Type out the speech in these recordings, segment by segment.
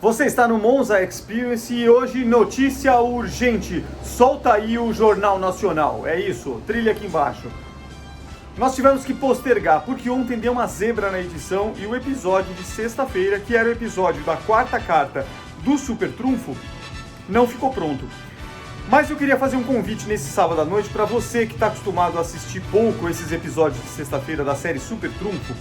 Você está no Monza Experience e hoje notícia urgente. Solta aí o Jornal Nacional. É isso, trilha aqui embaixo. Nós tivemos que postergar porque ontem deu uma zebra na edição e o episódio de sexta-feira, que era o episódio da quarta carta do Super Trunfo, não ficou pronto. Mas eu queria fazer um convite nesse sábado à noite para você que está acostumado a assistir pouco esses episódios de sexta-feira da série Super Trunfo.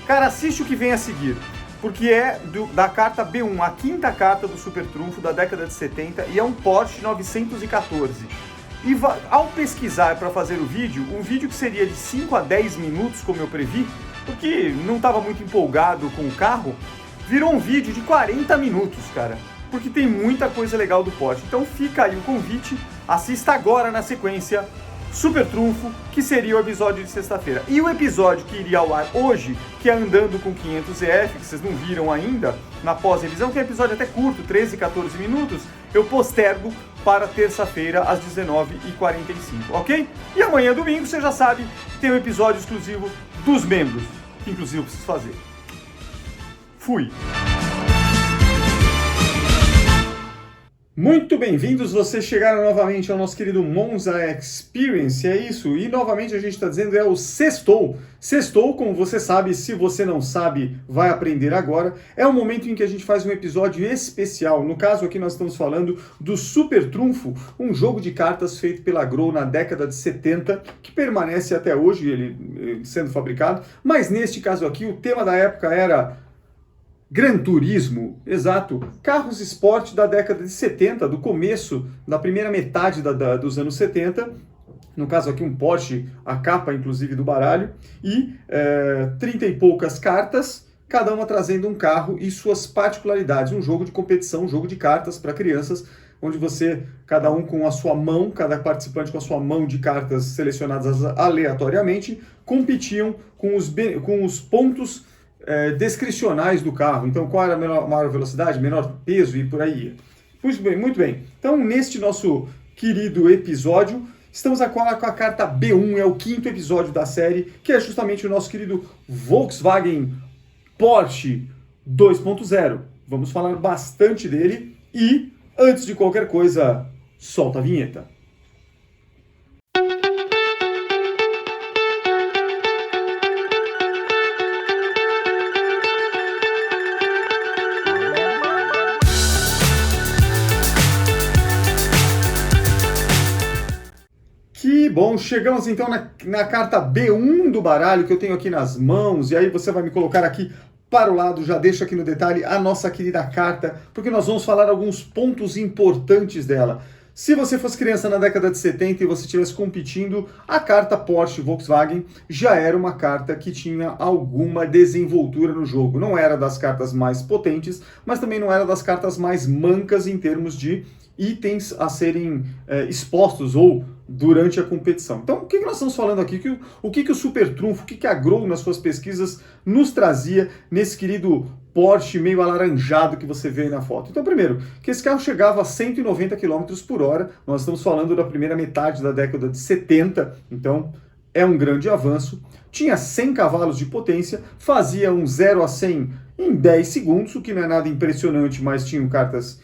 Cara, assiste o que vem a seguir. Porque é da carta B1, a quinta carta do Super Trunfo da década de 70 e é um Porsche 914. E ao pesquisar para fazer o vídeo, um vídeo que seria de 5 a 10 minutos, como eu previ, porque não estava muito empolgado com o carro, virou um vídeo de 40 minutos, cara. Porque tem muita coisa legal do Porsche. Então fica aí o convite, assista agora na sequência Super Trunfo, que seria o episódio de sexta-feira. E o episódio que iria ao ar hoje, que é Andando com 500EF, que vocês não viram ainda, na pós-revisão, que é um episódio até curto, 13, 14 minutos, eu postergo para terça-feira, às 19h45, ok? E amanhã, domingo, você já sabe, tem um episódio exclusivo dos membros, que inclusive eu preciso fazer. Fui! Muito bem-vindos, vocês chegaram novamente ao nosso querido Monza Experience, é isso, e novamente a gente está dizendo é o Sextou. Sextou, como você sabe, se você não sabe, vai aprender agora, é o momento em que a gente faz um episódio especial. No caso aqui nós estamos falando do Super Trunfo, um jogo de cartas feito pela Grow na década de 70, que permanece até hoje, ele sendo fabricado, mas neste caso aqui o tema da época era Gran Turismo, exato, carros esporte da década de 70, do começo, da primeira metade dos anos 70, no caso aqui um Porsche, a capa inclusive do baralho, e 30 e poucas cartas, cada uma trazendo um carro e suas particularidades, um jogo de competição, um jogo de cartas para crianças, onde você, cada um com a sua mão, cada participante com a sua mão de cartas selecionadas aleatoriamente, competiam com os pontos descricionais do carro. Então, qual era a maior velocidade, menor peso e por aí. Muito bem. Então, neste nosso querido episódio, estamos agora com a carta B1, é o quinto episódio da série, que é justamente o nosso querido Volkswagen Porsche 2.0. Vamos falar bastante dele e, antes de qualquer coisa, solta a vinheta. Bom, chegamos então na carta B1 do baralho que eu tenho aqui nas mãos, e aí você vai me colocar aqui para o lado, já deixo aqui no detalhe a nossa querida carta, porque nós vamos falar alguns pontos importantes dela. Se você fosse criança na década de 70 e você estivesse competindo, a carta Porsche Volkswagen já era uma carta que tinha alguma desenvoltura no jogo. Não era das cartas mais potentes, mas também não era das cartas mais mancas em termos de itens a serem expostos ou durante a competição. Então, o que nós estamos falando aqui? O que o Super Trunfo, o que a Grow nas suas pesquisas nos trazia nesse querido Porsche meio alaranjado que você vê aí na foto? Então, primeiro, que esse carro chegava a 190 km por hora, nós estamos falando da primeira metade da década de 70, então é um grande avanço. Tinha 100 cavalos de potência, fazia um 0 a 100 em 10 segundos, o que não é nada impressionante, mas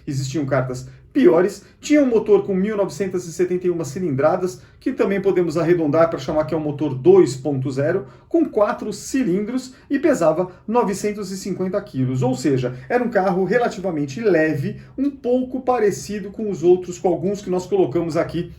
existiam cartas piores. Tinha um motor com 1971 cilindradas, que também podemos arredondar para chamar que é um motor 2.0, com 4 cilindros e pesava 950 quilos. Ou seja, era um carro relativamente leve, um pouco parecido com os outros, com alguns que nós colocamos aqui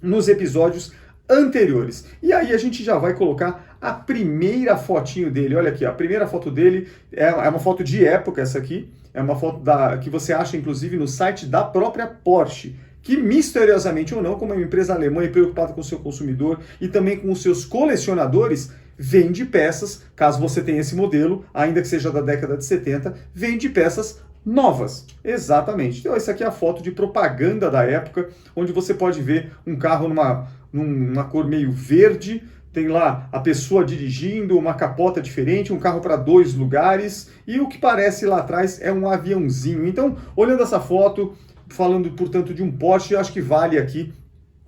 nos episódios anteriores. E aí a gente já vai colocar a primeira fotinho dele. Olha aqui, a primeira foto dele é uma foto de época, essa aqui. É uma foto que você acha, inclusive, no site da própria Porsche, que, misteriosamente ou não, como é uma empresa alemã e preocupada com o seu consumidor e também com os seus colecionadores, vende peças, caso você tenha esse modelo, ainda que seja da década de 70, vende peças novas. Exatamente. Então, essa aqui é a foto de propaganda da época, onde você pode ver um carro numa cor meio verde, tem lá a pessoa dirigindo, uma capota diferente, um carro para 2 lugares, e o que parece lá atrás é um aviãozinho. Então, olhando essa foto, falando, portanto, de um Porsche, acho que vale aqui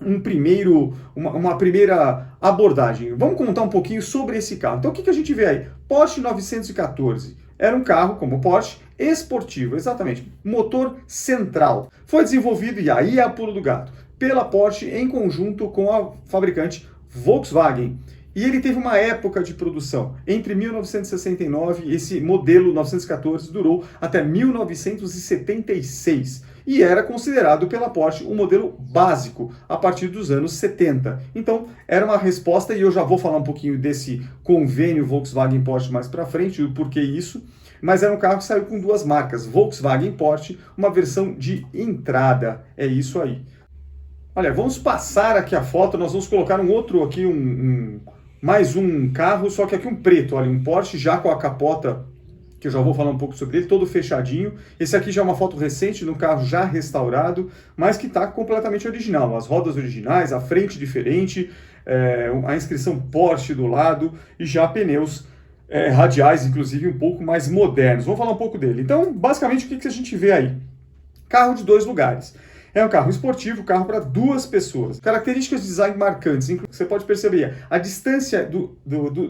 uma primeira abordagem. Vamos contar um pouquinho sobre esse carro. Então, o que a gente vê aí? Porsche 914. Era um carro, como o Porsche, esportivo, exatamente, motor central. Foi desenvolvido, e aí é a pulo do gato, pela Porsche em conjunto com a fabricante Volkswagen. E ele teve uma época de produção. Entre 1969, esse modelo 914 durou até 1976. E era considerado pela Porsche um modelo básico a partir dos anos 70. Então, era uma resposta, e eu já vou falar um pouquinho desse convênio Volkswagen-Porsche mais para frente, o porquê isso. Mas era um carro que saiu com duas marcas, Volkswagen e Porsche, uma versão de entrada. É isso aí. Olha, vamos passar aqui a foto, nós vamos colocar um outro aqui, mais um carro, só que aqui um preto, olha, um Porsche já com a capota, que eu já vou falar um pouco sobre ele, todo fechadinho. Esse aqui já é uma foto recente, de um carro já restaurado, mas que está completamente original. As rodas originais, a frente diferente, a inscrição Porsche do lado e já pneus radiais, inclusive um pouco mais modernos. Vamos falar um pouco dele. Então, basicamente, o que a gente vê aí? Carro de 2 lugares. É um carro esportivo, carro para 2 pessoas. Características de design marcantes. Você pode perceber, a distância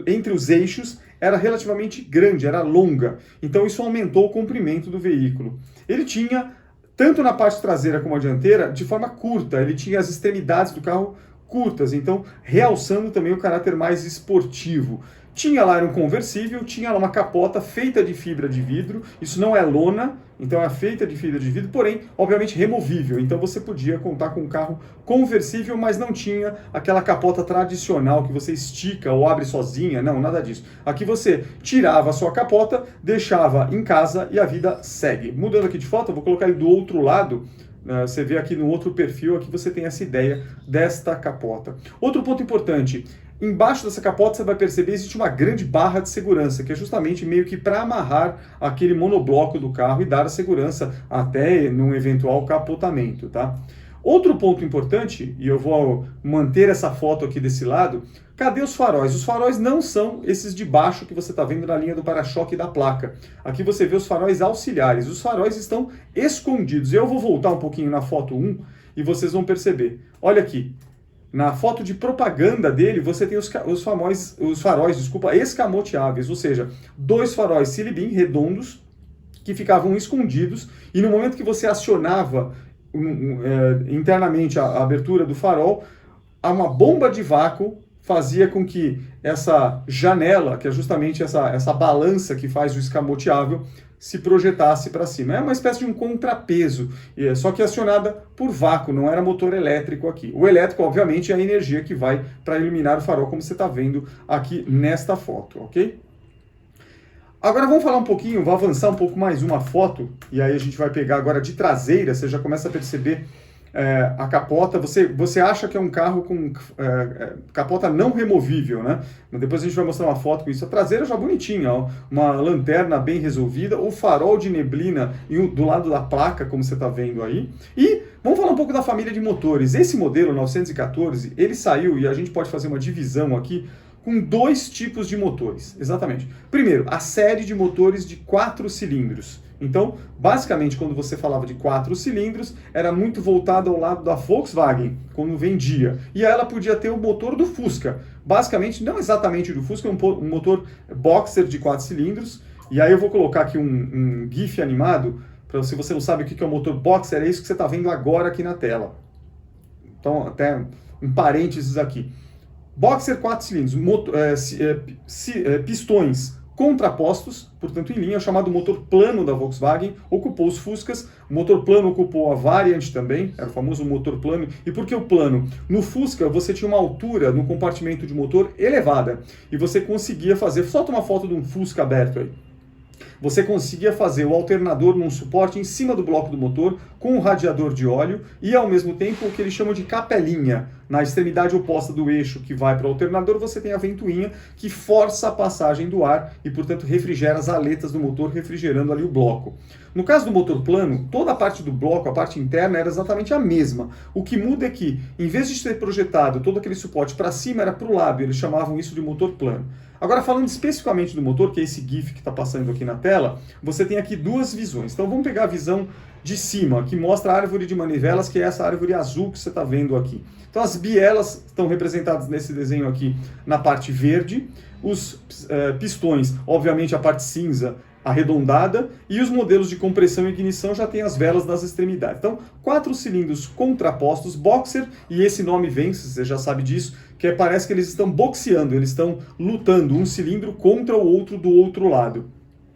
entre os eixos era relativamente grande, era longa. Então isso aumentou o comprimento do veículo. Ele tinha, tanto na parte traseira como a dianteira, de forma curta. Ele tinha as extremidades do carro curtas, então realçando também o caráter mais esportivo. Tinha lá, era um conversível, tinha lá uma capota feita de fibra de vidro, isso não é lona, então é feita de fibra de vidro, porém, obviamente, removível. Então você podia contar com um carro conversível, mas não tinha aquela capota tradicional que você estica ou abre sozinha, não, nada disso. Aqui você tirava a sua capota, deixava em casa e a vida segue. Mudando aqui de foto, eu vou colocar ele do outro lado. Você vê aqui no outro perfil, aqui você tem essa ideia desta capota. Outro ponto importante, embaixo dessa capota você vai perceber que existe uma grande barra de segurança, que é justamente meio que para amarrar aquele monobloco do carro e dar a segurança até num eventual capotamento, tá? Outro ponto importante, e eu vou manter essa foto aqui desse lado, cadê os faróis? Os faróis não são esses de baixo que você está vendo na linha do para-choque da placa. Aqui você vê os faróis auxiliares. Os faróis estão escondidos. Eu vou voltar um pouquinho na foto 1 e vocês vão perceber. Olha aqui. Na foto de propaganda dele, você tem os faróis, escamoteáveis, ou seja, 2 faróis Silibin redondos que ficavam escondidos e no momento que você acionava internamente a abertura do farol, uma bomba de vácuo fazia com que essa janela, que é justamente essa balança que faz o escamoteável, se projetasse para cima. É uma espécie de um contrapeso, só que acionada por vácuo, não era motor elétrico aqui. O elétrico, obviamente, é a energia que vai para iluminar o farol, como você está vendo aqui nesta foto, ok? Agora vamos falar um pouquinho, vou avançar um pouco mais uma foto, e aí a gente vai pegar agora de traseira, você já começa a perceber a capota. Você acha que é um carro com capota não removível, né? Mas depois a gente vai mostrar uma foto com isso. A traseira já bonitinha, ó, uma lanterna bem resolvida, o farol de neblina do lado da placa, como você está vendo aí. E vamos falar um pouco da família de motores. Esse modelo 914, ele saiu, e a gente pode fazer uma divisão aqui, com 2 tipos de motores, exatamente. Primeiro, a série de motores de 4 cilindros. Então, basicamente, quando você falava de 4 cilindros, era muito voltado ao lado da Volkswagen, quando vendia. E ela podia ter o motor do Fusca. Basicamente, não exatamente do Fusca, um motor boxer de 4 cilindros. E aí eu vou colocar aqui um GIF animado, para se você não sabe o que é o motor boxer, é isso que você está vendo agora aqui na tela. Então, até um parênteses aqui. Boxer 4 cilindros, pistões contrapostos, portanto em linha, chamado motor plano da Volkswagen, ocupou os Fuscas. O motor plano ocupou a Variant também, era o famoso motor plano. E por que o plano? No Fusca você tinha uma altura no compartimento de motor elevada, e você conseguia fazer, solta uma foto de um Fusca aberto aí. Você conseguia fazer o alternador num suporte em cima do bloco do motor, com o radiador de óleo e, ao mesmo tempo, o que eles chamam de capelinha. Na extremidade oposta do eixo que vai para o alternador, você tem a ventoinha que força a passagem do ar e, portanto, refrigera as aletas do motor, refrigerando ali o bloco. No caso do motor plano, toda a parte do bloco, a parte interna, era exatamente a mesma. O que muda é que, em vez de ser projetado todo aquele suporte para cima, era para o lado, e eles chamavam isso de motor plano. Agora, falando especificamente do motor, que é esse GIF que está passando aqui na tela, você tem aqui 2 visões. Então, vamos pegar a visão de cima, que mostra a árvore de manivelas, que é essa árvore azul que você está vendo aqui. Então, as bielas estão representadas nesse desenho aqui na parte verde. Os pistões, obviamente, a parte cinza arredondada, e os modelos de compressão e ignição já têm as velas nas extremidades. Então, 4 cilindros contrapostos, boxer, e esse nome vem, você já sabe disso, que parece que eles estão boxeando, eles estão lutando, um cilindro contra o outro do outro lado.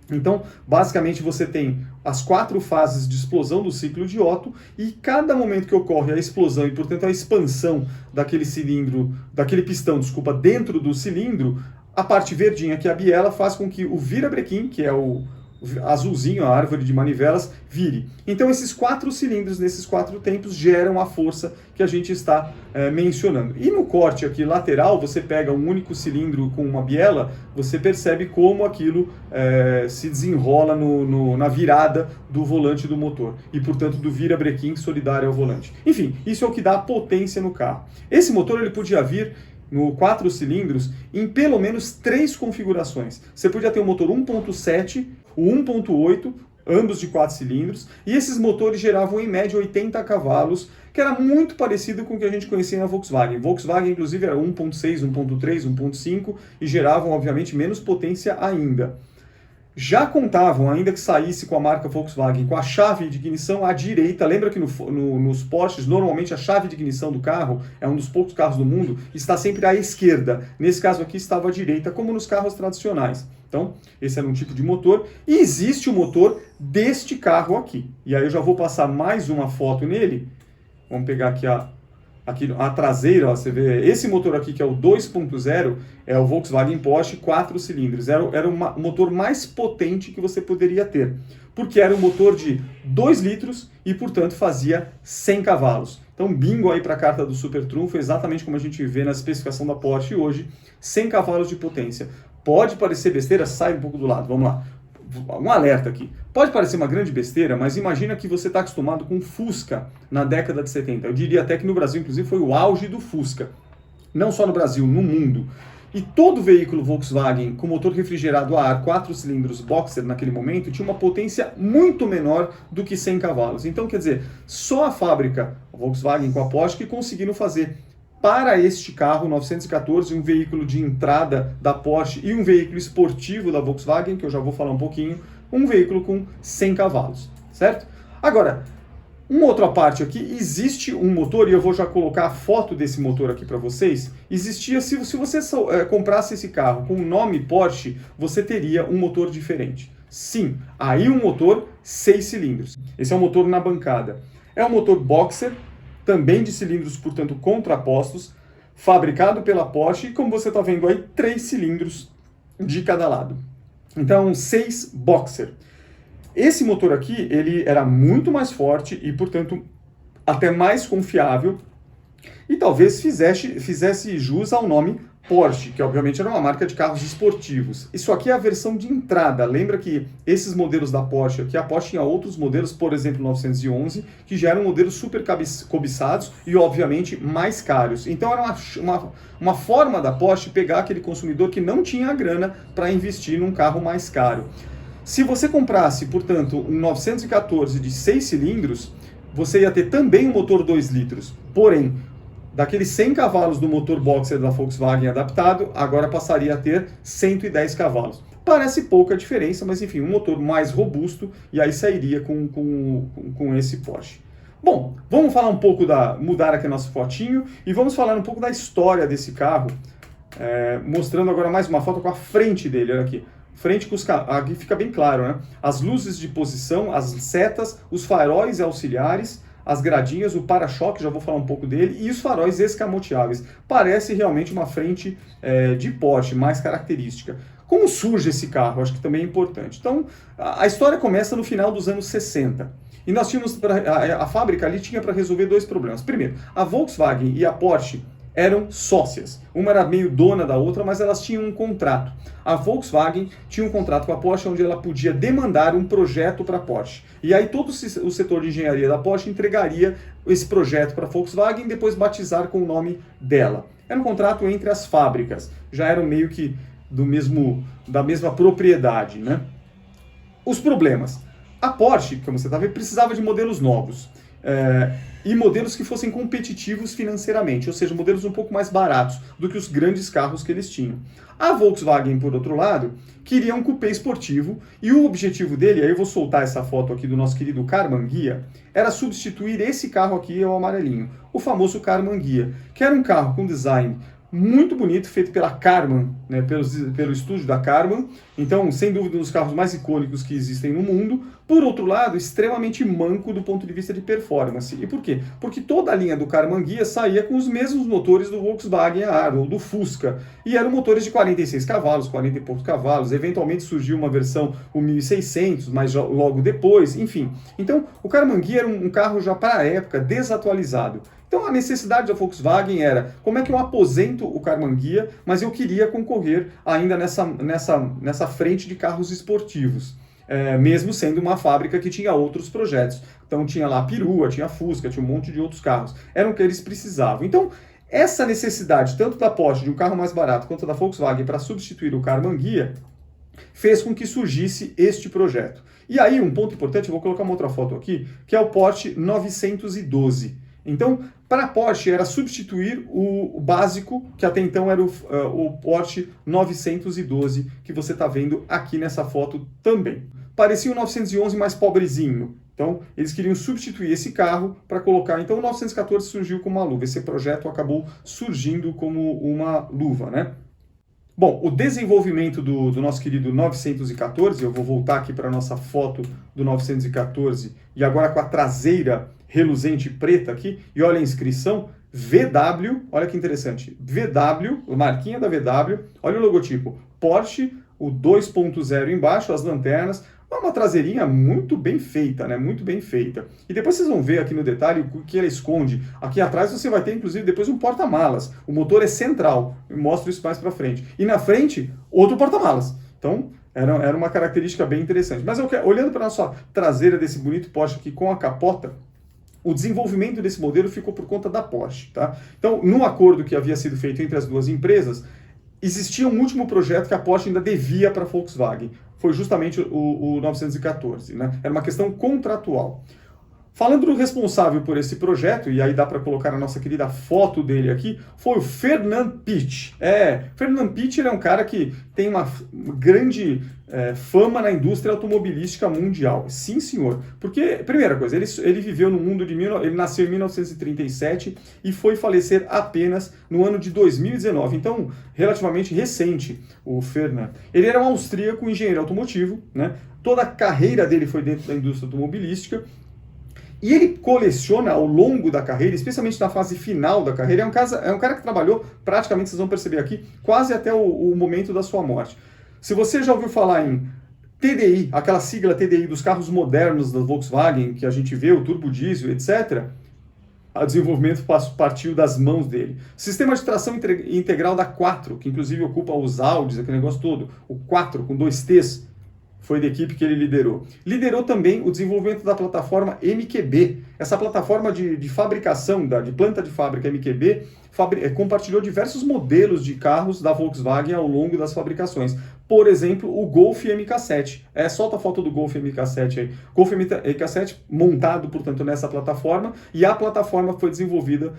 Então, basicamente, você tem as 4 fases de explosão do ciclo de Otto, e cada momento que ocorre a explosão e, portanto, a expansão daquele pistão, dentro do cilindro, a parte verdinha, que é a biela, faz com que o virabrequim, que é o azulzinho, a árvore de manivelas, vire. Então esses 4 cilindros, nesses 4 tempos, geram a força que a gente está mencionando. E no corte aqui lateral, você pega um único cilindro com uma biela, você percebe como aquilo se desenrola na virada do volante do motor. E, portanto, do virabrequim solidário ao volante. Enfim, isso é o que dá a potência no carro. Esse motor ele podia vir no 4 cilindros, em pelo menos 3 configurações. Você podia ter um motor 1.7, o 1.8, ambos de 4 cilindros, e esses motores geravam em média 80 cavalos, que era muito parecido com o que a gente conhecia na Volkswagen. Volkswagen, inclusive, era 1.6, 1.3, 1.5 e geravam, obviamente, menos potência ainda. Já contavam, ainda que saísse com a marca Volkswagen, com a chave de ignição à direita. Lembra que nos Porsches, normalmente a chave de ignição do carro, é um dos poucos carros do mundo, está sempre à esquerda. Nesse caso aqui estava à direita, como nos carros tradicionais. Então, esse era um tipo de motor. E existe o motor deste carro aqui. E aí eu já vou passar mais uma foto nele. Vamos pegar aqui a traseira, ó, você vê, esse motor aqui que é o 2.0, é o Volkswagen Porsche 4 cilindros. Era o motor mais potente que você poderia ter, porque era um motor de 2 litros e, portanto, fazia 100 cavalos. Então, bingo aí para a carta do Super Trunfo, exatamente como a gente vê na especificação da Porsche hoje, 100 cavalos de potência. Pode parecer besteira, sai um pouco do lado, vamos lá. Um alerta aqui. Pode parecer uma grande besteira, mas imagina que você está acostumado com Fusca na década de 70. Eu diria até que no Brasil, inclusive, foi o auge do Fusca. Não só no Brasil, no mundo. E todo veículo Volkswagen com motor refrigerado a ar, 4 cilindros boxer naquele momento, tinha uma potência muito menor do que 100 cavalos. Então, quer dizer, só a fábrica Volkswagen com a Porsche que conseguiram fazer para este carro 914, um veículo de entrada da Porsche e um veículo esportivo da Volkswagen, que eu já vou falar um pouquinho, um veículo com 100 cavalos, certo? Agora, uma outra parte aqui, existe um motor, e eu vou já colocar a foto desse motor aqui para vocês. Existia, se você comprasse esse carro com o nome Porsche, você teria um motor diferente. Sim, aí um motor 6 cilindros. Esse é um motor na bancada. É um motor boxer, também de cilindros, portanto, contrapostos, fabricado pela Porsche, e como você está vendo aí, 3 cilindros de cada lado. Então, 6 boxer. Esse motor aqui, ele era muito mais forte e, portanto, até mais confiável, e talvez fizesse jus ao nome Porsche, que obviamente era uma marca de carros esportivos. Isso aqui é a versão de entrada. Lembra que esses modelos da Porsche aqui, a Porsche tinha outros modelos, por exemplo, 911, que já eram modelos super cobiçados e, obviamente, mais caros. Então era uma forma da Porsche pegar aquele consumidor que não tinha a grana para investir num carro mais caro. Se você comprasse, portanto, um 914 de 6 cilindros, você ia ter também um motor 2 litros. Porém, daqueles 100 cavalos do motor boxer da Volkswagen adaptado, agora passaria a ter 110 cavalos. Parece pouca diferença, mas enfim, um motor mais robusto, e aí sairia com esse Porsche. Bom, vamos falar um pouco mudar aqui nosso fotinho, e vamos falar um pouco da história desse carro, mostrando agora mais uma foto com a frente dele, olha aqui. Frente com aqui fica bem claro, né? As luzes de posição, as setas, os faróis auxiliares, as gradinhas, o para-choque, já vou falar um pouco dele, e os faróis escamoteáveis. Parece realmente uma frente de Porsche, mais característica. Como surge esse carro? Acho que também é importante. Então, a história começa no final dos anos 60. E nós tínhamos, a fábrica ali tinha para resolver 2 problemas. Primeiro, a Volkswagen e a Porsche eram sócias. Uma era meio dona da outra, mas elas tinham um contrato. A Volkswagen tinha um contrato com a Porsche onde ela podia demandar um projeto para a Porsche. E aí todo o setor de engenharia da Porsche entregaria esse projeto para a Volkswagen e depois batizar com o nome dela. Era um contrato entre as fábricas. Já eram meio que da mesma propriedade, né? Os problemas. A Porsche, como você está vendo, precisava de modelos novos. e modelos que fossem competitivos financeiramente, ou seja, modelos um pouco mais baratos do que os grandes carros que eles tinham. A Volkswagen, por outro lado, queria um coupé esportivo e o objetivo dele, aí eu vou soltar essa foto aqui do nosso querido Karmann Ghia, era substituir esse carro aqui, o amarelinho, o famoso Karmann Ghia, que era um carro com design muito bonito, feito pela Karmann, né, pelo estúdio da Karmann. Então, sem dúvida, um dos carros mais icônicos que existem no mundo. Por outro lado, extremamente manco do ponto de vista de performance. E por quê? Porque toda a linha do Karmann Ghia saía com os mesmos motores do Volkswagen Arrow, ou do Fusca. E eram motores de 46 cavalos, 40 e poucos cavalos. Eventualmente surgiu uma versão, o 1600, mas logo depois, enfim. Então, o Karmann Ghia era um carro já para a época desatualizado. Então a necessidade da Volkswagen era, como é que eu aposento o Karmann Ghia, mas eu queria concorrer ainda nessa frente de carros esportivos, mesmo sendo uma fábrica que tinha outros projetos. Então tinha lá a Perua, tinha a Fusca, tinha um monte de outros carros. Eram o que eles precisavam. Então essa necessidade, tanto da Porsche, de um carro mais barato, quanto da Volkswagen para substituir o Karmann Ghia, fez com que surgisse este projeto. E aí um ponto importante, eu vou colocar uma outra foto aqui, que é o Porsche 912. Então, para a Porsche era substituir o básico, que até então era o Porsche 912, que você está vendo aqui nessa foto também. Parecia o 911 mais pobrezinho. Então, eles queriam substituir esse carro para colocar... Então, o 914 surgiu como uma luva. Esse projeto acabou surgindo como uma luva, né? Bom, o desenvolvimento do nosso querido 914, eu vou voltar aqui para a nossa foto do 914, e agora com a traseira reluzente preta aqui, e olha a inscrição, VW, olha que interessante, VW, a marquinha da VW, olha o logotipo, Porsche, o 2.0 embaixo, as lanternas, uma traseirinha muito bem feita, né? Muito bem feita. E depois vocês vão ver aqui no detalhe o que ela esconde. Aqui atrás você vai ter, inclusive, depois um porta-malas. O motor é central. Eu mostro isso mais para frente. E na frente, outro porta-malas. Então, era uma característica bem interessante. Mas olhando para a nossa traseira desse bonito Porsche aqui com a capota, o desenvolvimento desse modelo ficou por conta da Porsche, tá? Então, no acordo que havia sido feito entre as duas empresas, existia um último projeto que a Porsche ainda devia para a Volkswagen. Foi justamente o 914, né? Era uma questão contratual. Falando do responsável por esse projeto, e aí dá para colocar a nossa querida foto dele aqui, foi o Ferdinand Piëch. Ferdinand Piëch é um cara que tem uma grande fama na indústria automobilística mundial. Sim, senhor. Porque, primeira coisa, ele viveu no mundo ele nasceu em 1937 e foi falecer apenas no ano de 2019. Então, relativamente recente, o Ferdinand. Ele era um austríaco, engenheiro automotivo, né? Toda a carreira dele foi dentro da indústria automobilística. E ele coleciona ao longo da carreira, especialmente na fase final da carreira, é um cara que trabalhou, praticamente, vocês vão perceber aqui, quase até o momento da sua morte. Se você já ouviu falar em TDI, aquela sigla TDI dos carros modernos da Volkswagen, que a gente vê, o turbo diesel, etc., o desenvolvimento partiu das mãos dele. Sistema de tração integral da Quattro, que inclusive ocupa os Audis, aquele negócio todo, o Quattro com 2 T's, foi da equipe que ele liderou. Liderou também o desenvolvimento da plataforma MQB. Essa plataforma de fabricação, de planta de fábrica MQB, compartilhou diversos modelos de carros da Volkswagen ao longo das fabricações. Por exemplo, o Golf MK7. Solta a foto do Golf MK7 aí. Golf MK7 montado, portanto, nessa plataforma, e a plataforma foi desenvolvida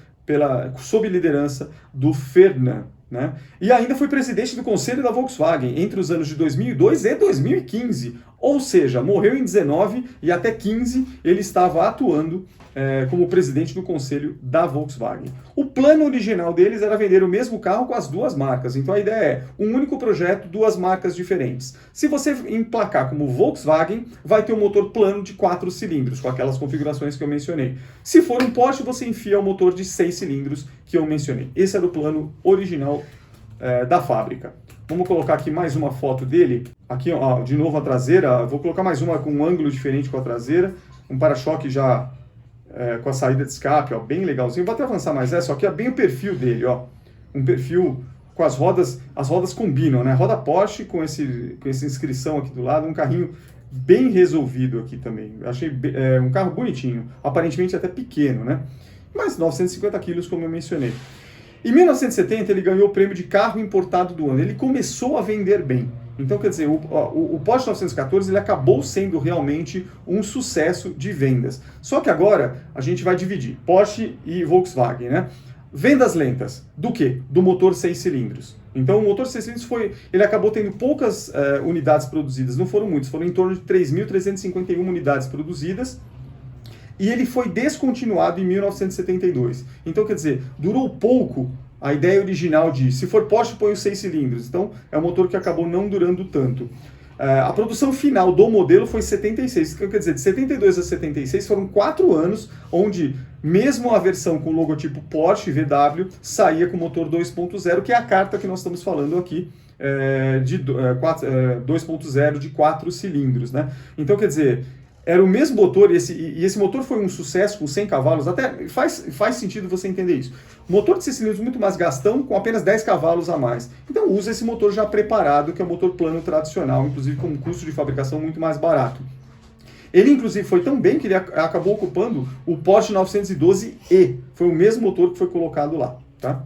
sob liderança do Ferdinand. Né? E ainda foi presidente do Conselho da Volkswagen entre os anos de 2002 e 2015, ou seja, morreu em 19 e até 15 ele estava atuando como presidente do Conselho da Volkswagen. O plano original deles era vender o mesmo carro com as duas marcas, então a ideia é um único projeto, duas marcas diferentes. Se você emplacar como Volkswagen, vai ter um motor plano de 4 cilindros, com aquelas configurações que eu mencionei. Se for um Porsche, você enfia o motor de 6 cilindros que eu mencionei. Esse era o plano original da fábrica. Vamos colocar aqui mais uma foto dele. Aqui, ó, de novo a traseira. Vou colocar mais uma com um ângulo diferente com a traseira. Um para-choque já com a saída de escape, ó, bem legalzinho. Vou até avançar mais essa. Aqui é bem o perfil dele, ó. Um perfil com as rodas combinam, né? Roda Porsche com essa inscrição aqui do lado. Um carrinho bem resolvido aqui também. Achei um carro bonitinho. Aparentemente até pequeno, né? Mas 950 quilos, como eu mencionei. Em 1970, ele ganhou o prêmio de carro importado do ano. Ele começou a vender bem. Então, quer dizer, o Porsche 914 ele acabou sendo realmente um sucesso de vendas. Só que agora a gente vai dividir Porsche e Volkswagen, né? Vendas lentas. Do quê? Do motor 6 cilindros. Então, o motor 6 cilindros ele acabou tendo poucas unidades produzidas, não foram muitas, foram em torno de 3.351 unidades produzidas, e ele foi descontinuado em 1972. Então, quer dizer, durou pouco a ideia original de, se for Porsche, põe os 6 cilindros. Então, é um motor que acabou não durando tanto. A produção final do modelo foi 76, quer dizer, de 72 a 76 foram 4 anos, onde mesmo a versão com o logotipo Porsche VW saía com motor 2.0, que é a carta que nós estamos falando aqui, de 2.0 de 4 cilindros. Né? Então, quer dizer, era o mesmo motor, e esse motor foi um sucesso com 100 cavalos, até faz sentido você entender isso. Motor de 6 cilindros muito mais gastão, com apenas 10 cavalos a mais. Então usa esse motor já preparado, que é o motor plano tradicional, inclusive com um custo de fabricação muito mais barato. Ele, inclusive, foi tão bem que ele acabou ocupando o Porsche 912E. Foi o mesmo motor que foi colocado lá. Tá?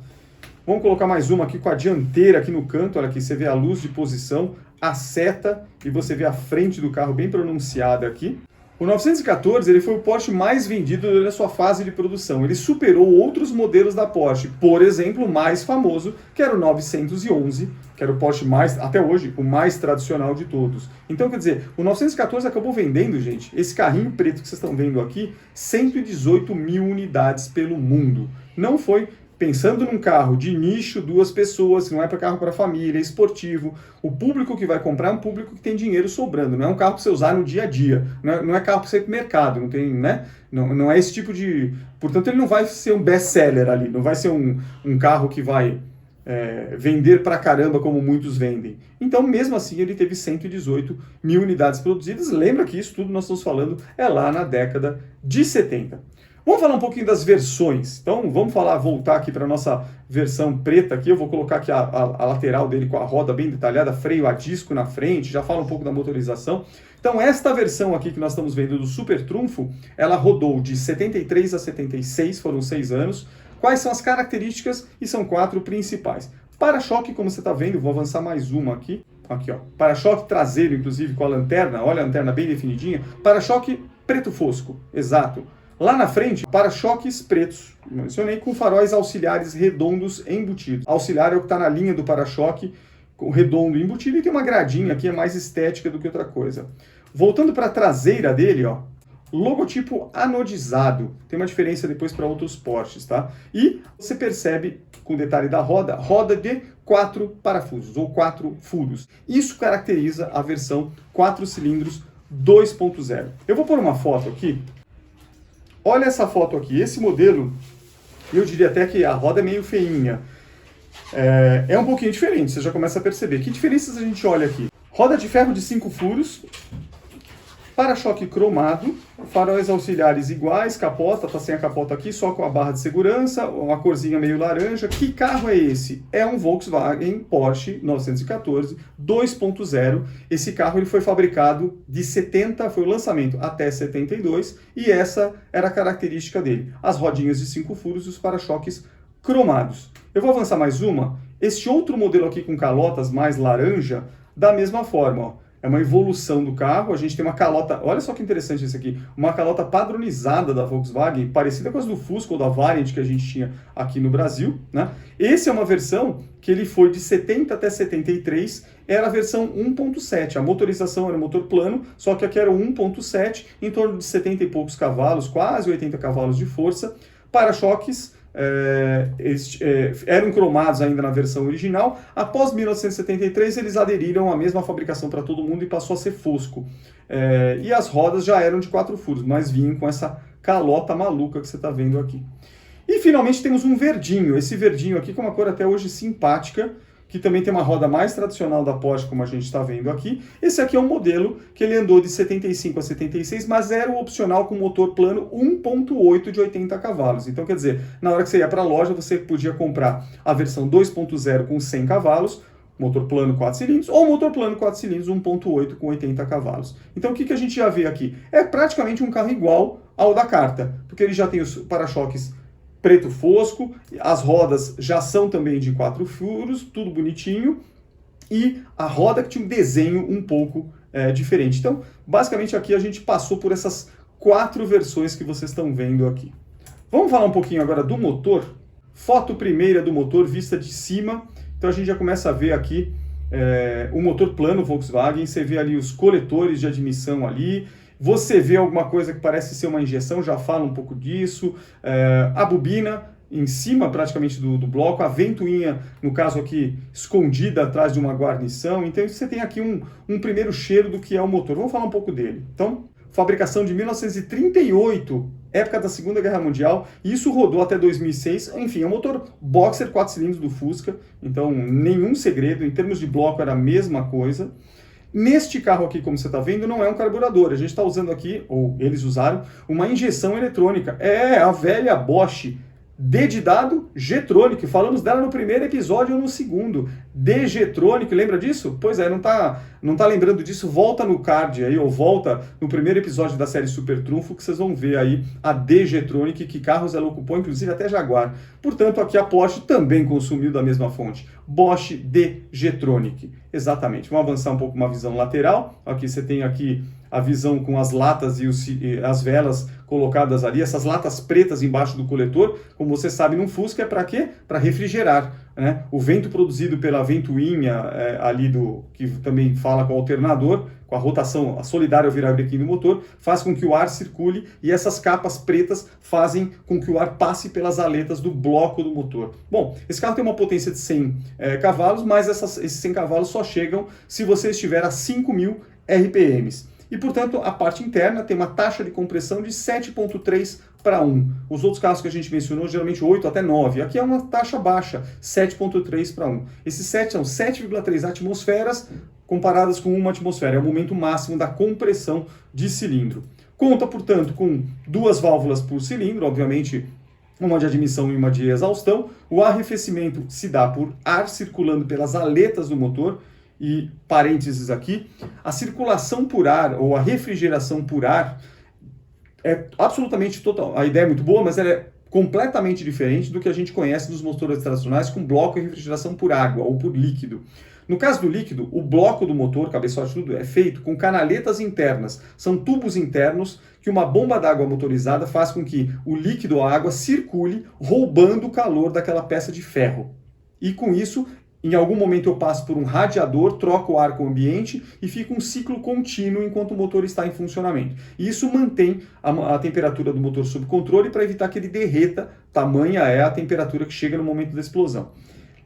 Vamos colocar mais uma aqui com a dianteira aqui no canto. Olha aqui, você vê a luz de posição, a seta, e você vê a frente do carro bem pronunciada aqui. O 914 ele foi o Porsche mais vendido durante a sua fase de produção. Ele superou outros modelos da Porsche, por exemplo, o mais famoso, que era o 911, que era o Porsche mais, até hoje, o mais tradicional de todos. Então, quer dizer, o 914 acabou vendendo, gente, esse carrinho preto que vocês estão vendo aqui, 118 mil unidades pelo mundo. Não foi... Pensando num carro de nicho, 2 pessoas, que não é para carro para família, é esportivo, o público que vai comprar é um público que tem dinheiro sobrando, não é um carro para você usar no dia a dia, não é carro para você ir para o mercado, não tem, né? Não é esse tipo de... Portanto, ele não vai ser um best-seller ali, não vai ser um carro que vai vender para caramba como muitos vendem. Então, mesmo assim, ele teve 118 mil unidades produzidas. Lembra que isso tudo nós estamos falando é lá na década de 70. Vamos falar um pouquinho das versões. Então, vamos voltar aqui para a nossa versão preta aqui. Eu vou colocar aqui a lateral dele com a roda bem detalhada, freio a disco na frente, já fala um pouco da motorização. Então, esta versão aqui que nós estamos vendo do Super Trunfo, ela rodou de 73 a 76, foram 6 anos. Quais são as características? E são 4 principais. Para-choque, como você está vendo, vou avançar mais uma aqui. Aqui, ó. Para-choque traseiro, inclusive, com a lanterna. Olha a lanterna bem definidinha. Para-choque preto fosco, exato. Lá na frente, para-choques pretos, mencionei, com faróis auxiliares redondos embutidos. Auxiliar é o que está na linha do para-choque, com redondo embutido, e tem uma gradinha aqui, é mais estética do que outra coisa. Voltando para a traseira dele, ó, logotipo anodizado. Tem uma diferença depois para outros Porsches, tá? E você percebe, com o detalhe da roda de 4 parafusos, ou 4 furos. Isso caracteriza a versão 4 cilindros 2.0. Eu vou pôr uma foto aqui. Olha essa foto aqui, esse modelo, eu diria até que a roda é meio feinha. É um pouquinho diferente, você já começa a perceber. Que diferenças a gente olha aqui? Roda de ferro de 5 furos, para-choque cromado, faróis auxiliares iguais, capota, tá sem a capota aqui, só com a barra de segurança, uma corzinha meio laranja. Que carro é esse? É um Volkswagen Porsche 914 2.0. Esse carro ele foi fabricado de 70, foi o lançamento até 72, e essa era a característica dele. As rodinhas de 5 furos e os para-choques cromados. Eu vou avançar mais uma. Este outro modelo aqui com calotas mais laranja, da mesma forma, ó. É uma evolução do carro, a gente tem uma calota, olha só que interessante isso aqui, uma calota padronizada da Volkswagen, parecida com as do Fusca ou da Variant que a gente tinha aqui no Brasil, né? Esse é uma versão que ele foi de 70 até 73, era a versão 1.7, a motorização era motor plano, só que aqui era o 1.7, em torno de 70 e poucos cavalos, quase 80 cavalos de força, para-choques, eram cromados ainda na versão original. Após 1973 eles aderiram à mesma fabricação para todo mundo e passou a ser fosco, e as rodas já eram de 4 furos, mas vinham com essa calota maluca que você está vendo aqui. E finalmente temos um verdinho, esse verdinho aqui com uma cor até hoje simpática, que também tem uma roda mais tradicional da Porsche, como a gente está vendo aqui. Esse aqui é um modelo que ele andou de 75 a 76, mas era o opcional com motor plano 1.8 de 80 cavalos. Então, quer dizer, na hora que você ia para a loja, você podia comprar a versão 2.0 com 100 cavalos, motor plano 4 cilindros, ou motor plano 4 cilindros 1.8 com 80 cavalos. Então, o que a gente já vê aqui? É praticamente um carro igual ao da carta, porque ele já tem os para-choques preto fosco, as rodas já são também de 4 furos, tudo bonitinho. e a roda que tinha um desenho um pouco diferente. Então, basicamente aqui a gente passou por essas 4 versões que vocês estão vendo aqui. Vamos falar um pouquinho agora do motor. Foto primeira do motor vista de cima. Então a gente já começa a ver aqui o motor plano Volkswagen. Você vê ali os coletores de admissão ali. Você vê alguma coisa que parece ser uma injeção, já fala um pouco disso. A bobina em cima praticamente do bloco, a ventoinha, no caso aqui, escondida atrás de uma guarnição. Então você tem aqui um primeiro cheiro do que é o motor. Vamos falar um pouco dele. Então, fabricação de 1938, época da Segunda Guerra Mundial, e isso rodou até 2006. Enfim, é um motor boxer 4 cilindros do Fusca, então nenhum segredo. Em termos de bloco era a mesma coisa. Neste carro aqui, como você está vendo, não é um carburador. A gente está usando aqui, ou eles usaram, uma injeção eletrônica. É a velha Bosch D-dado G-Tronic. Falamos dela no primeiro episódio ou no segundo. D-G-Tronic, lembra disso? Pois é, não tá lembrando disso? Volta no card aí, ou volta no primeiro episódio da série Super Trunfo, que vocês vão ver aí a D-G-Tronic, que carros ela ocupou, inclusive até Jaguar. Portanto, aqui a Porsche também consumiu da mesma fonte. Bosch D-G-Tronic. Exatamente. Vamos avançar um pouco uma visão lateral. Aqui você tem aqui a visão com as latas e as velas colocadas ali, essas latas pretas embaixo do coletor. Como você sabe, num Fusca é para quê? Para refrigerar, né? O vento produzido pela ventoinha ali que também fala com o alternador, com a rotação, a solidária ao virabrequim do motor, faz com que o ar circule, e essas capas pretas fazem com que o ar passe pelas aletas do bloco do motor. Bom, esse carro tem uma potência de 100 cavalos, mas esses 100 cavalos só chegam se você estiver a 5.000 RPMs. E, portanto, a parte interna tem uma taxa de compressão de 7,3 para 1. Os outros carros que a gente mencionou, geralmente 8 até 9. Aqui é uma taxa baixa, 7,3 para 1. Esses 7 são 7,3 atmosferas comparadas com 1 atmosfera. É o momento máximo da compressão de cilindro. Conta, portanto, com 2 válvulas por cilindro, obviamente uma de admissão e uma de exaustão. O arrefecimento se dá por ar circulando pelas aletas do motor. E parênteses aqui, a circulação por ar ou a refrigeração por ar é absolutamente total. A ideia é muito boa, mas ela é completamente diferente do que a gente conhece dos motores tradicionais com bloco e refrigeração por água ou por líquido. No caso do líquido, o bloco do motor, cabeçote tudo, é feito com canaletas internas. São tubos internos que uma bomba d'água motorizada faz com que o líquido ou a água circule, roubando o calor daquela peça de ferro. E com isso, em algum momento eu passo por um radiador, troco o ar com o ambiente e fica um ciclo contínuo enquanto o motor está em funcionamento. E isso mantém a temperatura do motor sob controle para evitar que ele derreta, tamanha é a temperatura que chega no momento da explosão.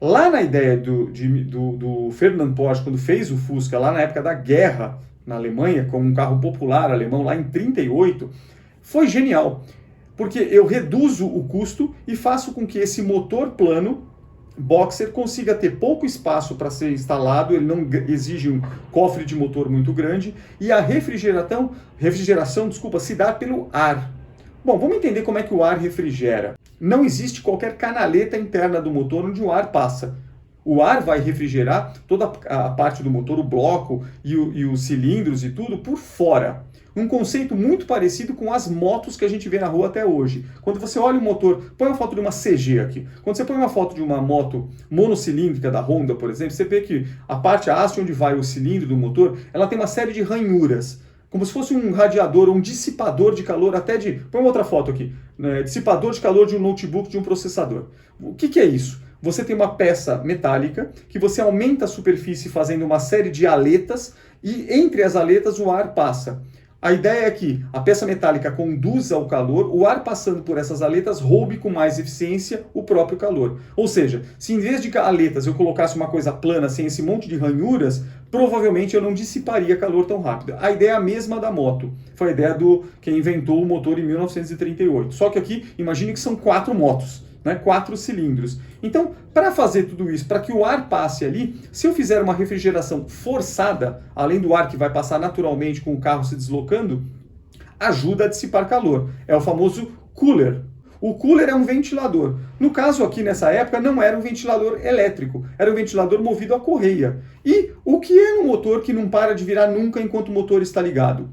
Lá na ideia do Ferdinand Porsche, quando fez o Fusca, lá na época da guerra na Alemanha, como um carro popular alemão, lá em 1938, foi genial, porque eu reduzo o custo e faço com que esse motor plano boxer consiga ter pouco espaço para ser instalado, ele não exige um cofre de motor muito grande, e a refrigeração, se dá pelo ar. Bom, vamos entender como é que o ar refrigera. Não existe qualquer canaleta interna do motor onde o ar passa. O ar vai refrigerar toda a parte do motor, o bloco e os cilindros e tudo por fora. Um conceito muito parecido com as motos que a gente vê na rua até hoje. Quando você olha o motor, põe uma foto de uma CG aqui. Quando você põe uma foto de uma moto monocilíndrica da Honda, por exemplo, você vê que a parte, a haste onde vai o cilindro do motor, ela tem uma série de ranhuras, como se fosse um radiador ou um dissipador de calor, põe uma outra foto aqui, né? Dissipador de calor de um notebook, de um processador. O que é isso? Você tem uma peça metálica que você aumenta a superfície fazendo uma série de aletas, e entre as aletas o ar passa. A ideia é que a peça metálica conduza o calor, o ar passando por essas aletas roube com mais eficiência o próprio calor. Ou seja, se em vez de aletas eu colocasse uma coisa plana sem esse monte de ranhuras, provavelmente eu não dissiparia calor tão rápido. A ideia é a mesma da moto. Foi a ideia do quem inventou o motor em 1938. Só que aqui, imagine que são 4 motos, né? 4 cilindros. Então, para fazer tudo isso, para que o ar passe ali, se eu fizer uma refrigeração forçada, além do ar que vai passar naturalmente com o carro se deslocando, ajuda a dissipar calor. É o famoso cooler. O cooler é um ventilador. No caso aqui, nessa época, não era um ventilador elétrico, era um ventilador movido a correia. E o que é um motor que não para de virar nunca enquanto o motor está ligado?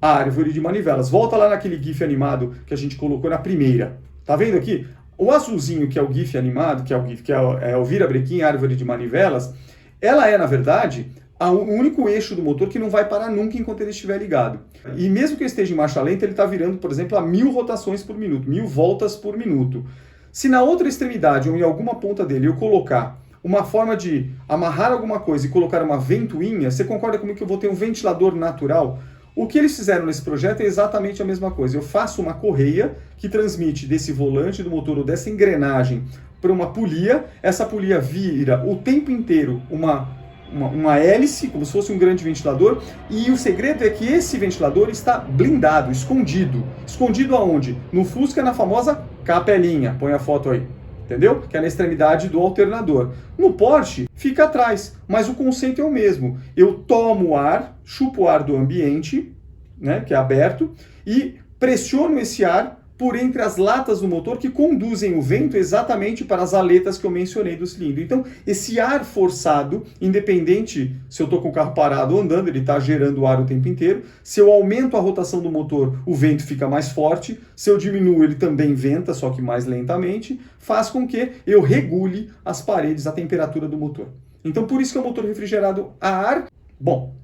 A árvore de manivelas. Volta lá naquele GIF animado que a gente colocou na primeira. Tá vendo aqui? O azulzinho, que é o GIF animado, que é o virabrequim, árvore de manivelas, Ela é, na verdade, o único eixo do motor que não vai parar nunca enquanto ele estiver ligado. E mesmo que eu esteja em marcha lenta, ele está virando, por exemplo, a 1000 rotações por minuto, 1000 voltas por minuto. Se na outra extremidade ou em alguma ponta dele eu colocar uma forma de amarrar alguma coisa e colocar uma ventoinha, você concorda comigo que eu vou ter um ventilador natural? O que eles fizeram nesse projeto é exatamente a mesma coisa. Eu faço uma correia que transmite desse volante do motor ou dessa engrenagem para uma polia. Essa polia vira o tempo inteiro uma hélice, como se fosse um grande ventilador, e o segredo é que esse ventilador está blindado, escondido. Escondido aonde? No Fusca, na famosa capelinha. Põe a foto aí. Entendeu? Que é na extremidade do alternador. No Porsche, fica atrás, mas o conceito é o mesmo. Eu tomo o ar, chupo o ar do ambiente, né, que é aberto, e pressiono esse ar por entre as latas do motor que conduzem o vento exatamente para as aletas que eu mencionei do cilindro. Então, esse ar forçado, independente se eu estou com o carro parado ou andando, ele está gerando ar o tempo inteiro. Se eu aumento a rotação do motor, o vento fica mais forte. Se eu diminuo, ele também venta, só que mais lentamente. Faz com que eu regule as paredes, a temperatura do motor. Então, por isso que é um motor refrigerado a ar. Bom,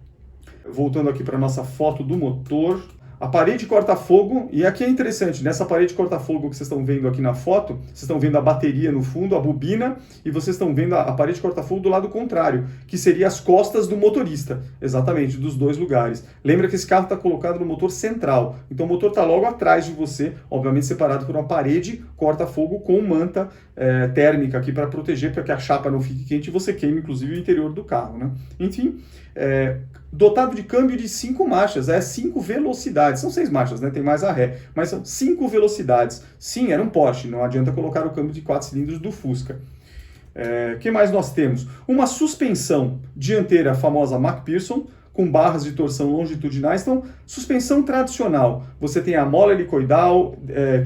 voltando aqui para a nossa foto do motor. A parede corta-fogo, e aqui é interessante, nessa parede corta-fogo que vocês estão vendo aqui na foto, vocês estão vendo a bateria no fundo, a bobina, e vocês estão vendo a parede corta-fogo do lado contrário, que seria as costas do motorista, exatamente, dos dois lugares. Lembra que esse carro está colocado no motor central, então o motor está logo atrás de você, obviamente separado por uma parede corta-fogo com manta térmica aqui para proteger, para que a chapa não fique quente e você queime, inclusive, o interior do carro, né? Enfim, dotado de câmbio de 5 marchas, 5 velocidades, são 6 marchas, né? Tem mais a ré, mas são 5 velocidades. Sim, era um Porsche, não adianta colocar o câmbio de 4 cilindros do Fusca. Que mais nós temos? Uma suspensão dianteira, a famosa MacPherson, com barras de torção longitudinais. Então, suspensão tradicional, você tem a mola helicoidal,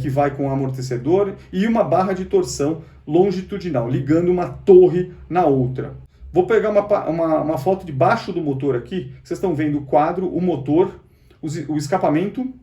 que vai com o amortecedor, e uma barra de torção longitudinal, ligando uma torre na outra. Vou pegar uma foto de baixo do motor aqui, vocês estão vendo o quadro, o motor, o escapamento,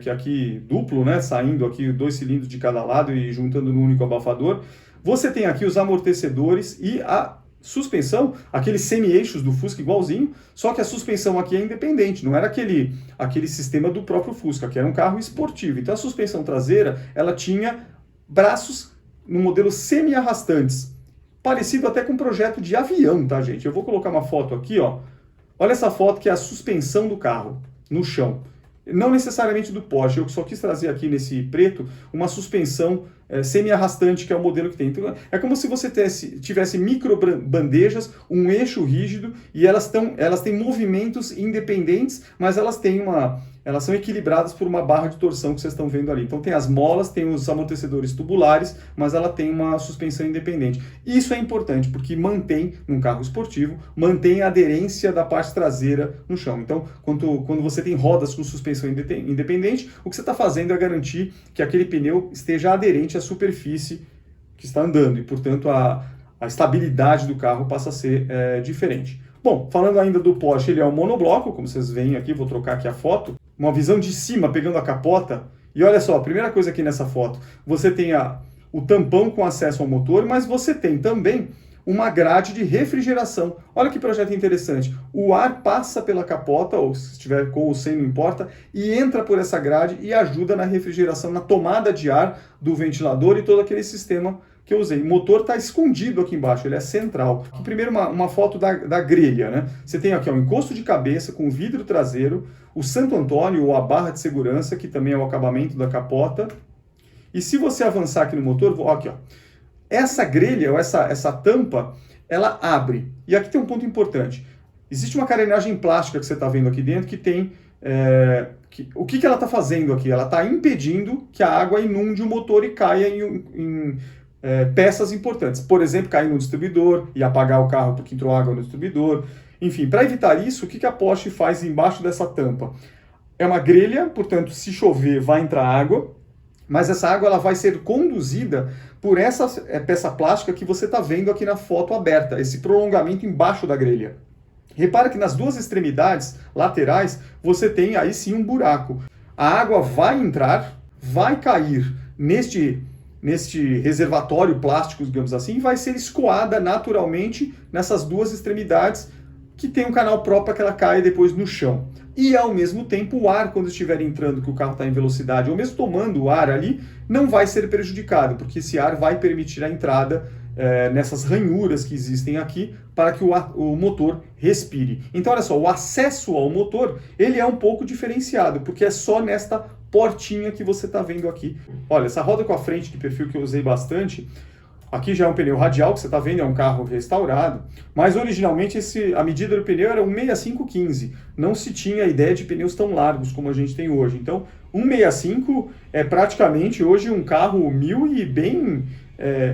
que é aqui duplo, né, saindo aqui 2 cilindros de cada lado e juntando no único abafador. Você tem aqui os amortecedores e a suspensão, aqueles semi-eixos do Fusca igualzinho, só que a suspensão aqui é independente, não era aquele sistema do próprio Fusca, que era um carro esportivo. Então a suspensão traseira, ela tinha braços no modelo semi-arrastantes, parecido até com um projeto de avião, tá, gente? Eu vou colocar uma foto aqui, ó. Olha essa foto que é a suspensão do carro no chão. Não necessariamente do Porsche, eu só quis trazer aqui nesse preto uma suspensão semi-arrastante, que é o modelo que tem. Então, é como se você tivesse micro bandejas, um eixo rígido, e elas têm movimentos independentes, mas elas são equilibradas por uma barra de torção que vocês estão vendo ali. Então tem as molas, tem os amortecedores tubulares, mas ela tem uma suspensão independente. Isso é importante, porque mantém, num carro esportivo, mantém a aderência da parte traseira no chão. Então, quando você tem rodas com suspensão independente, o que você está fazendo é garantir que aquele pneu esteja aderente à superfície que está andando, e, portanto, a estabilidade do carro passa a ser diferente. Bom, falando ainda do Porsche, ele é um monobloco, como vocês veem aqui, vou trocar aqui a foto. Uma visão de cima, pegando a capota. E olha só, a primeira coisa aqui nessa foto, você tem o tampão com acesso ao motor, mas você tem também uma grade de refrigeração. Olha que projeto interessante. O ar passa pela capota, ou se estiver com ou sem, não importa, e entra por essa grade e ajuda na refrigeração, na tomada de ar do ventilador e todo aquele sistema que eu usei. O motor está escondido aqui embaixo, ele é central. Aqui, primeiro uma foto da grelha, né? Você tem aqui o encosto de cabeça com o vidro traseiro, o Santo Antônio, ou a barra de segurança, que também é o acabamento da capota. E se você avançar aqui no motor, aqui, ó, essa grelha, ou essa tampa, ela abre. E aqui tem um ponto importante. Existe uma carenagem plástica que você está vendo aqui dentro que tem... o que ela está fazendo aqui? Ela está impedindo que a água inunde o motor e caia em peças importantes. Por exemplo, cair no distribuidor e apagar o carro porque entrou água no distribuidor. Enfim, para evitar isso, o que a Porsche faz embaixo dessa tampa? É uma grelha, portanto, se chover vai entrar água, mas essa água ela vai ser conduzida por essa peça plástica que você está vendo aqui na foto aberta, esse prolongamento embaixo da grelha. Repara que nas duas extremidades laterais você tem aí sim um buraco. A água vai entrar, vai cair neste reservatório plástico, digamos assim, vai ser escoada naturalmente nessas duas extremidades, que tem um canal próprio para que ela caia depois no chão. E, ao mesmo tempo, o ar, quando estiver entrando, que o carro está em velocidade, ou mesmo tomando o ar ali, não vai ser prejudicado, porque esse ar vai permitir a entrada nessas ranhuras que existem aqui, para que o motor respire. Então, olha só, o acesso ao motor, ele é um pouco diferenciado, porque é só nesta portinha que você está vendo aqui. Olha, essa roda com a frente de perfil que eu usei bastante, aqui já é um pneu radial, que você está vendo, é um carro restaurado, mas originalmente a medida do pneu era um 6515. Não se tinha a ideia de pneus tão largos como a gente tem hoje. Então, 165 é praticamente hoje um carro 1000 e bem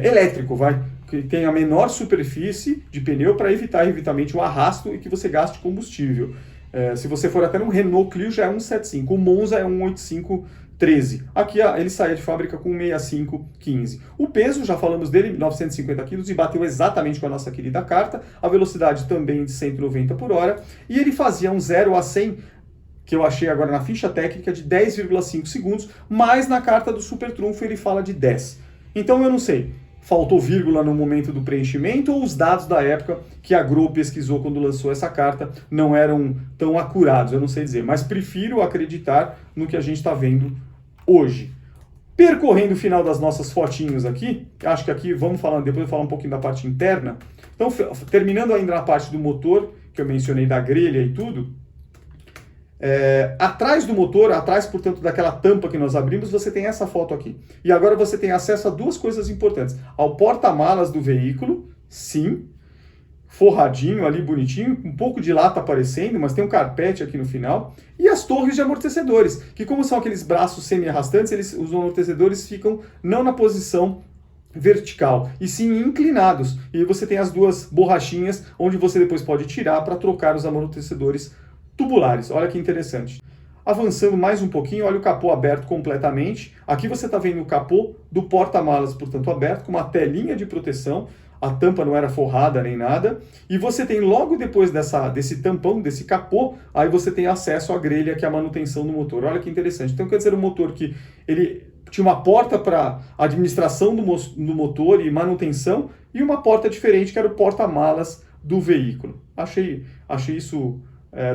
elétrico, que tem a menor superfície de pneu para evitar evidentemente o arrasto e que você gaste combustível. Se você for até um Renault Clio já é 175, o Monza é 18513. Aqui ele saía de fábrica com 6515. O peso, já falamos dele, 950 kg, e bateu exatamente com a nossa querida Carta. A velocidade também de 190 por hora. E ele fazia um 0 a 100, que eu achei agora na ficha técnica, de 10,5 segundos, mas na carta do Super Trunfo ele fala de 10. Então eu não sei, faltou vírgula no momento do preenchimento ou os dados da época que a Gro pesquisou quando lançou essa carta não eram tão acurados, eu não sei dizer, mas prefiro acreditar no que a gente está vendo hoje. Percorrendo o final das nossas fotinhos aqui, acho que aqui depois eu vou falar um pouquinho da parte interna. Então, terminando ainda na parte do motor, que eu mencionei da grelha e tudo, atrás do motor, atrás, portanto, daquela tampa que nós abrimos, você tem essa foto aqui. E agora você tem acesso a duas coisas importantes. Ao porta-malas do veículo, sim, forradinho ali, bonitinho, um pouco de lata aparecendo, mas tem um carpete aqui no final. E as torres de amortecedores, que como são aqueles braços semi-arrastantes, os amortecedores ficam não na posição vertical, e sim inclinados. E você tem as duas borrachinhas, onde você depois pode tirar para trocar os amortecedores tubulares. Olha que interessante. Avançando mais um pouquinho, olha o capô aberto completamente. Aqui você está vendo o capô do porta-malas, portanto, aberto, com uma telinha de proteção. A tampa não era forrada nem nada. E você tem, logo depois desse tampão, desse capô, aí você tem acesso à grelha, que é a manutenção do motor. Olha que interessante. Então, quer dizer, um motor que ele tinha uma porta para administração do motor e manutenção, e uma porta diferente, que era o porta-malas do veículo. Achei isso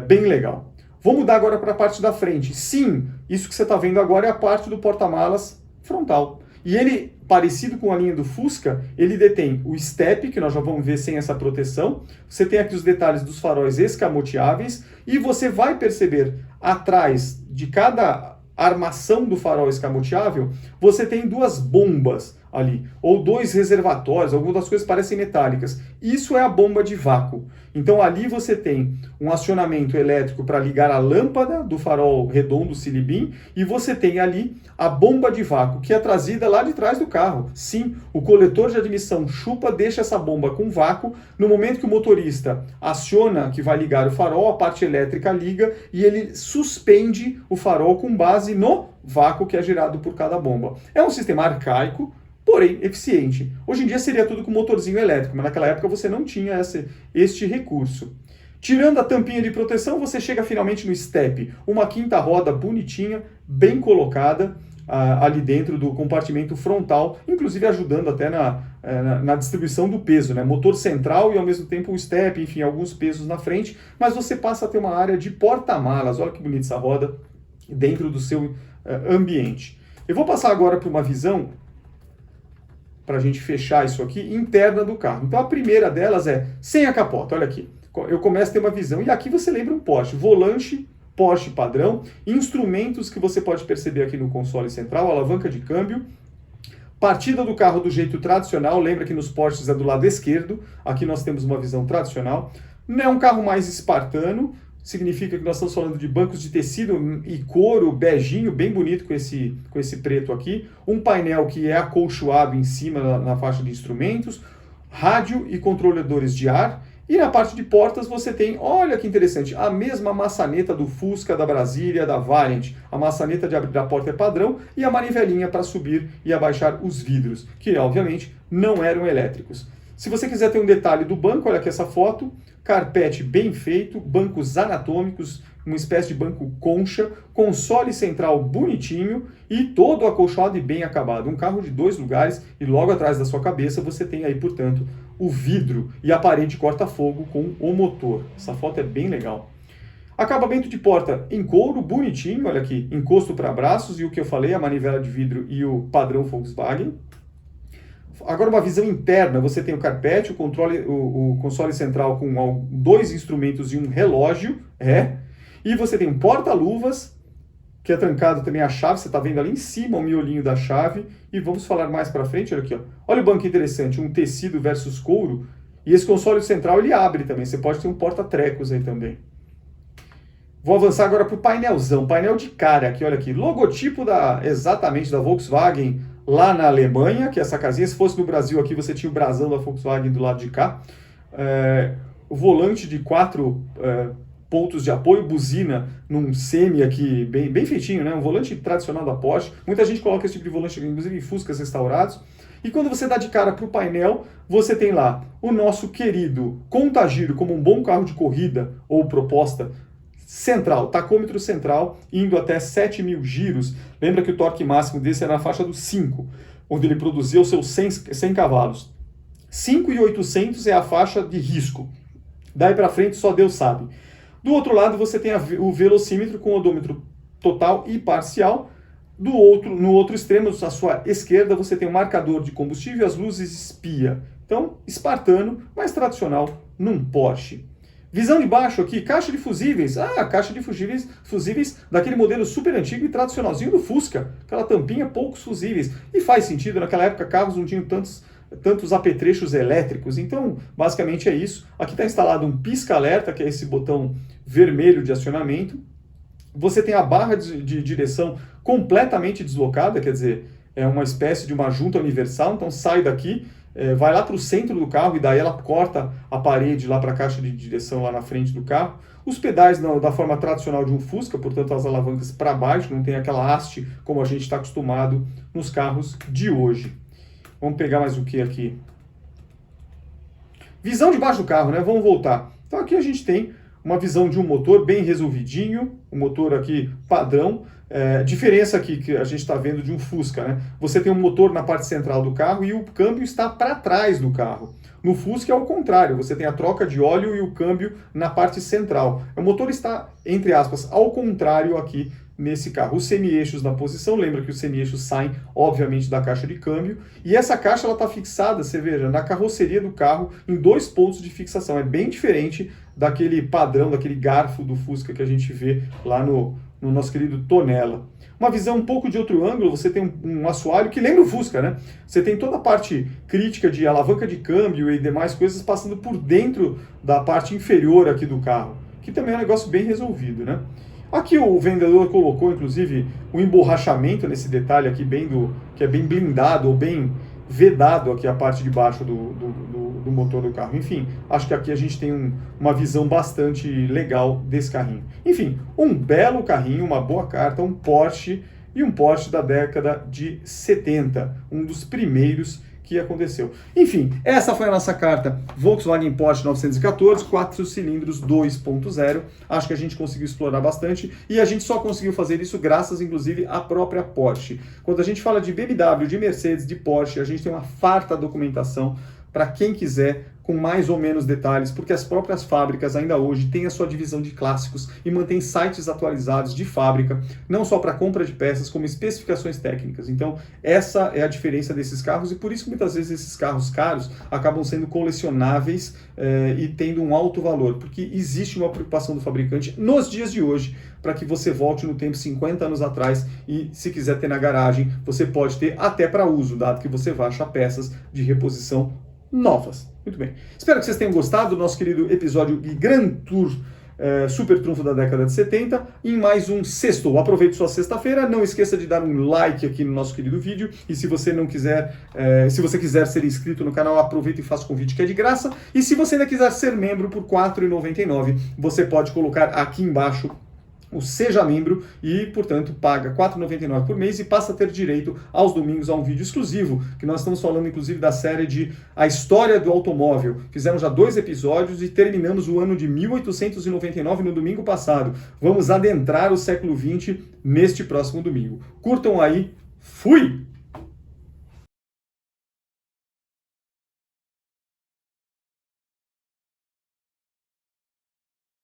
bem legal. Vou mudar agora para a parte da frente. Sim, isso que você está vendo agora é a parte do porta-malas frontal. E ele, parecido com a linha do Fusca, ele detém o step, que nós já vamos ver sem essa proteção. Você tem aqui os detalhes dos faróis escamoteáveis. E você vai perceber, atrás de cada armação do farol escamoteável, você tem duas bombas ali, ou dois reservatórios, algumas das coisas parecem metálicas. Isso é a bomba de vácuo. Então ali você tem um acionamento elétrico para ligar a lâmpada do farol redondo Silibim, e você tem ali a bomba de vácuo, que é trazida lá de trás do carro. Sim, o coletor de admissão chupa, deixa essa bomba com vácuo. No momento que o motorista aciona, que vai ligar o farol, a parte elétrica liga e ele suspende o farol com base no vácuo que é gerado por cada bomba. É um sistema arcaico, porém eficiente. Hoje em dia seria tudo com motorzinho elétrico, mas naquela época você não tinha este recurso. Tirando a tampinha de proteção, você chega finalmente no step, uma quinta roda bonitinha, bem colocada ali dentro do compartimento frontal, inclusive ajudando até na distribuição do peso, né? Motor central e ao mesmo tempo o step, enfim, alguns pesos na frente, mas você passa a ter uma área de porta-malas. Olha que bonita essa roda dentro do seu ambiente. Eu vou passar agora para uma visão, para a gente fechar isso aqui, interna do carro. Então a primeira delas é sem a capota, olha aqui. Eu começo a ter uma visão, e aqui você lembra um Porsche, volante Porsche padrão, instrumentos que você pode perceber aqui no console central, alavanca de câmbio, partida do carro do jeito tradicional, lembra que nos Porsches é do lado esquerdo, aqui nós temos uma visão tradicional. Não é um carro mais espartano, significa que nós estamos falando de bancos de tecido e couro, beijinho, bem bonito com esse preto aqui. Um painel que é acolchoado em cima na faixa de instrumentos, rádio e controladores de ar. E na parte de portas você tem, olha que interessante, a mesma maçaneta do Fusca, da Brasília, da Variant. A maçaneta de abrir a porta é padrão e a manivelinha para subir e abaixar os vidros, que obviamente não eram elétricos. Se você quiser ter um detalhe do banco, olha aqui essa foto, carpete bem feito, bancos anatômicos, uma espécie de banco concha, console central bonitinho e todo acolchoado e bem acabado. Um carro de 2 lugares e logo atrás da sua cabeça você tem aí, portanto, o vidro e a parede corta-fogo com o motor. Essa foto é bem legal. Acabamento de porta em couro, bonitinho, olha aqui, encosto para braços e o que eu falei, a manivela de vidro e o padrão Volkswagen. Agora uma visão interna, você tem o carpete, o console central com 2 instrumentos e um relógio, e você tem um porta-luvas, que é trancado também a chave, você está vendo ali em cima o miolinho da chave, e vamos falar mais para frente, olha aqui, ó. Olha o banco interessante, um tecido versus couro, e esse console central ele abre também, você pode ter um porta-trecos aí também. Vou avançar agora para o painelzão, painel de cara aqui, olha aqui, logotipo exatamente da Volkswagen lá na Alemanha, que é essa casinha, se fosse no Brasil aqui você tinha o brasão da Volkswagen do lado de cá, o volante de 4 pontos de apoio, buzina num semi aqui, bem feitinho, né? Um volante tradicional da Porsche, muita gente coloca esse tipo de volante, inclusive em Fuscas restaurados, e quando você dá de cara para o painel, você tem lá o nosso querido contagiro como um bom carro de corrida ou proposta, central, tacômetro central, indo até 7.000 giros. Lembra que o torque máximo desse era na faixa dos 5, onde ele produzia os seus 100 cavalos. 5.800 é a faixa de risco. Daí para frente só Deus sabe. Do outro lado você tem o velocímetro com odômetro total e parcial. No outro extremo, à sua esquerda, você tem o marcador de combustível e as luzes espia. Então, espartano, mas tradicional num Porsche. Visão de baixo aqui, caixa de fusíveis. Caixa de fusíveis daquele modelo super antigo e tradicionalzinho do Fusca. Aquela tampinha, poucos fusíveis. E faz sentido, naquela época carros não tinham tantos apetrechos elétricos. Então, basicamente é isso. Aqui está instalado um pisca-alerta, que é esse botão vermelho de acionamento. Você tem a barra de direção completamente deslocada, quer dizer, é uma espécie de uma junta universal. Então sai daqui, vai lá para o centro do carro e daí ela corta a parede lá para a caixa de direção lá na frente do carro. Os pedais da forma tradicional de um Fusca, portanto as alavancas para baixo, não tem aquela haste como a gente está acostumado nos carros de hoje. Vamos pegar mais o que aqui? Visão de baixo do carro, né? Vamos voltar. Então aqui a gente tem uma visão de um motor bem resolvidinho, um motor aqui padrão. Diferença aqui que a gente está vendo de um Fusca, né? Você tem um motor na parte central do carro e o câmbio está para trás do carro. No Fusca é o contrário, você tem a troca de óleo e o câmbio na parte central. O motor está, entre aspas, ao contrário aqui nesse carro. Os semi-eixos na posição, lembra que os semi-eixos saem, obviamente, da caixa de câmbio. E essa caixa está fixada, você veja, na carroceria do carro, em 2 pontos de fixação. É bem diferente daquele padrão, daquele garfo do Fusca que a gente vê lá no nosso querido Tonella. Uma visão um pouco de outro ângulo, você tem um assoalho que lembra o Fusca, né? Você tem toda a parte crítica de alavanca de câmbio e demais coisas passando por dentro da parte inferior aqui do carro, que também é um negócio bem resolvido, né? Aqui o vendedor colocou, inclusive, um emborrachamento nesse detalhe aqui, que é bem blindado ou bem vedado aqui a parte de baixo do motor do carro. Enfim, acho que aqui a gente tem uma visão bastante legal desse carrinho. Enfim, um belo carrinho, uma boa carta, um Porsche e um Porsche da década de 70, um dos primeiros que aconteceu. Enfim, essa foi a nossa carta Volkswagen Porsche 914, 4 cilindros 2.0. Acho que a gente conseguiu explorar bastante e a gente só conseguiu fazer isso graças, inclusive, à própria Porsche. Quando a gente fala de BMW, de Mercedes, de Porsche, a gente tem uma farta documentação para quem quiser, com mais ou menos detalhes, porque as próprias fábricas ainda hoje têm a sua divisão de clássicos e mantêm sites atualizados de fábrica, não só para compra de peças, como especificações técnicas. Então, essa é a diferença desses carros e por isso que muitas vezes esses carros caros acabam sendo colecionáveis e tendo um alto valor, porque existe uma preocupação do fabricante nos dias de hoje para que você volte no tempo 50 anos atrás e, se quiser ter na garagem, você pode ter até para uso, dado que você vai achar peças de reposição novas. Muito bem. Espero que vocês tenham gostado do nosso querido episódio de Grand Tour Super Trunfo da década de 70 em mais um Sextou. Aproveite sua sexta-feira, não esqueça de dar um like aqui no nosso querido vídeo e se você não quiser, se você quiser ser inscrito no canal, aproveita e faça o convite que é de graça e se você ainda quiser ser membro por R$ 4,99, você pode colocar aqui embaixo o Seja Membro e, portanto, paga R$ 4,99 por mês e passa a ter direito aos domingos a um vídeo exclusivo, que nós estamos falando, inclusive, da série de A História do Automóvel. Fizemos já 2 episódios e terminamos o ano de 1899 no domingo passado. Vamos adentrar o século XX neste próximo domingo. Curtam aí. Fui!